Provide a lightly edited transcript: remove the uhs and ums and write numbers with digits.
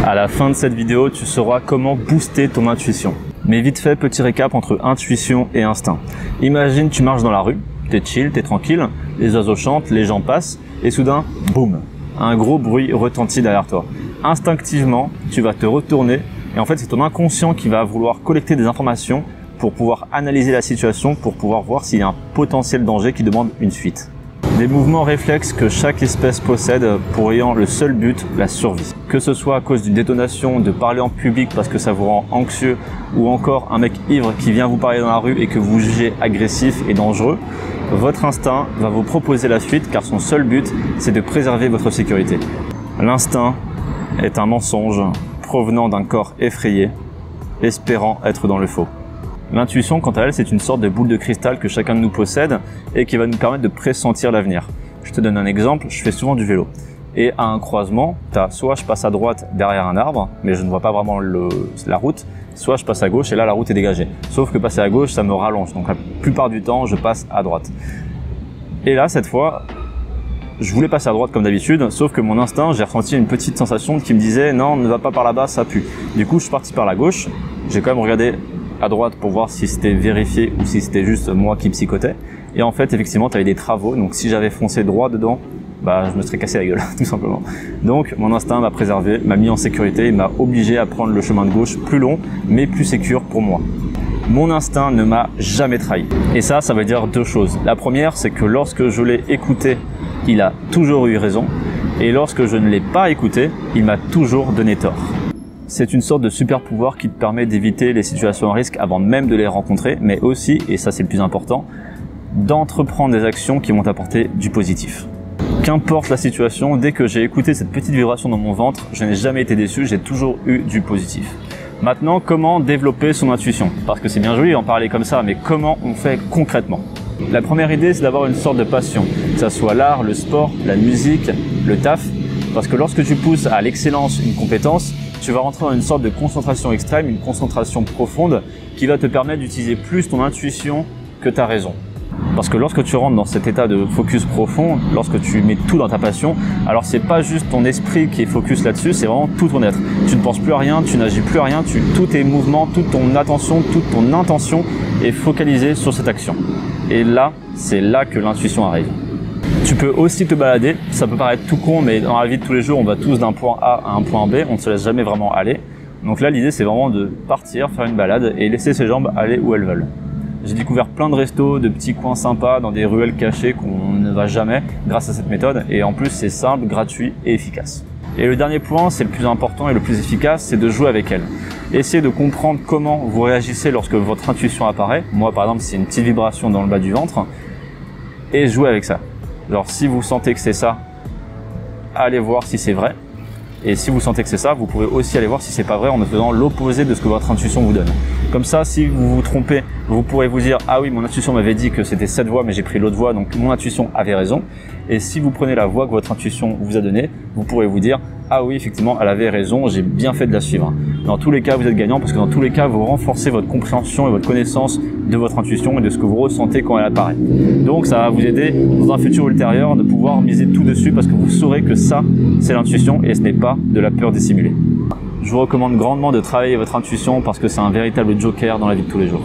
À la fin de cette vidéo, tu sauras comment booster ton intuition. Mais vite fait, petit récap entre intuition et instinct. Imagine, tu marches dans la rue, t'es chill, t'es tranquille, les oiseaux chantent, les gens passent, et soudain, boum, un gros bruit retentit derrière toi. Instinctivement, tu vas te retourner, et en fait, c'est ton inconscient qui va vouloir collecter des informations pour pouvoir analyser la situation, pour pouvoir voir s'il y a un potentiel danger qui demande une fuite. Des mouvements réflexes que chaque espèce possède pour ayant le seul but, la survie. Que ce soit à cause d'une détonation, de parler en public parce que ça vous rend anxieux, ou encore un mec ivre qui vient vous parler dans la rue et que vous jugez agressif et dangereux, votre instinct va vous proposer la fuite car son seul but, c'est de préserver votre sécurité. L'instinct est un mensonge provenant d'un corps effrayé, espérant être dans le faux. L'intuition, quant à elle, c'est une sorte de boule de cristal que chacun de nous possède et qui va nous permettre de pressentir l'avenir. Je te donne un exemple, je fais souvent du vélo. Et à un croisement, soit je passe à droite derrière un arbre, mais je ne vois pas vraiment la route, soit je passe à gauche et là la route est dégagée. Sauf que passer à gauche, ça me rallonge. Donc la plupart du temps, je passe à droite. Et là, cette fois, je voulais passer à droite comme d'habitude, sauf que mon instinct, j'ai ressenti une petite sensation qui me disait « Non, ne va pas par là-bas, ça pue ». Du coup, je suis parti par la gauche. J'ai quand même regardé à droite pour voir si c'était vérifié ou si c'était juste moi qui psychotais. Et en fait, effectivement, tu avais des travaux. Donc si j'avais foncé droit dedans, bah, je me serais cassé la gueule, tout simplement. Donc mon instinct m'a préservé, m'a mis en sécurité et m'a obligé à prendre le chemin de gauche plus long, mais plus sécure pour moi. Mon instinct ne m'a jamais trahi. Et ça veut dire deux choses. La première, c'est que lorsque je l'ai écouté, il a toujours eu raison. Et lorsque je ne l'ai pas écouté, il m'a toujours donné tort. C'est une sorte de super pouvoir qui te permet d'éviter les situations à risque avant même de les rencontrer, mais aussi, et ça c'est le plus important, d'entreprendre des actions qui vont t'apporter du positif. Qu'importe la situation, dès que j'ai écouté cette petite vibration dans mon ventre, je n'ai jamais été déçu, j'ai toujours eu du positif. Maintenant, comment développer son intuition? Parce que c'est bien joli d'en parler comme ça, mais comment on fait concrètement? La première idée, c'est d'avoir une sorte de passion, que ça soit l'art, le sport, la musique, le taf, parce que lorsque tu pousses à l'excellence une compétence, tu vas rentrer dans une sorte de concentration extrême, une concentration profonde qui va te permettre d'utiliser plus ton intuition que ta raison. Parce que lorsque tu rentres dans cet état de focus profond, lorsque tu mets tout dans ta passion, alors c'est pas juste ton esprit qui est focus là-dessus, c'est vraiment tout ton être. Tu ne penses plus à rien, tu n'agis plus à rien, tous tes mouvements, toute ton attention, toute ton intention est focalisée sur cette action. Et là, c'est là que l'intuition arrive. Tu peux aussi te balader, ça peut paraître tout con, mais dans la vie de tous les jours, on va tous d'un point A à un point B, on ne se laisse jamais vraiment aller. Donc là, l'idée, c'est vraiment de partir, faire une balade et laisser ses jambes aller où elles veulent. J'ai découvert plein de restos, de petits coins sympas dans des ruelles cachées qu'on ne va jamais grâce à cette méthode. Et en plus, c'est simple, gratuit et efficace. Et le dernier point, c'est le plus important et le plus efficace, c'est de jouer avec elle. Essayez de comprendre comment vous réagissez lorsque votre intuition apparaît. Moi, par exemple, c'est une petite vibration dans le bas du ventre. Et jouez avec ça. Genre, si vous sentez que c'est ça, allez voir si c'est vrai. Et si vous sentez que c'est ça, vous pouvez aussi aller voir si c'est pas vrai en faisant l'opposé de ce que votre intuition vous donne. Comme ça, si vous vous trompez, vous pourrez vous dire « Ah oui, mon intuition m'avait dit que c'était cette voie, mais j'ai pris l'autre voie, donc mon intuition avait raison. » Et si vous prenez la voie que votre intuition vous a donnée, vous pourrez vous dire « Ah oui, effectivement, elle avait raison, j'ai bien fait de la suivre. » Dans tous les cas, vous êtes gagnant parce que dans tous les cas, vous renforcez votre compréhension et votre connaissance de votre intuition et de ce que vous ressentez quand elle apparaît. Donc ça va vous aider dans un futur ultérieur de pouvoir miser tout dessus parce que vous saurez que ça, c'est l'intuition et ce n'est pas de la peur dissimulée. Je vous recommande grandement de travailler votre intuition parce que c'est un véritable joker dans la vie de tous les jours.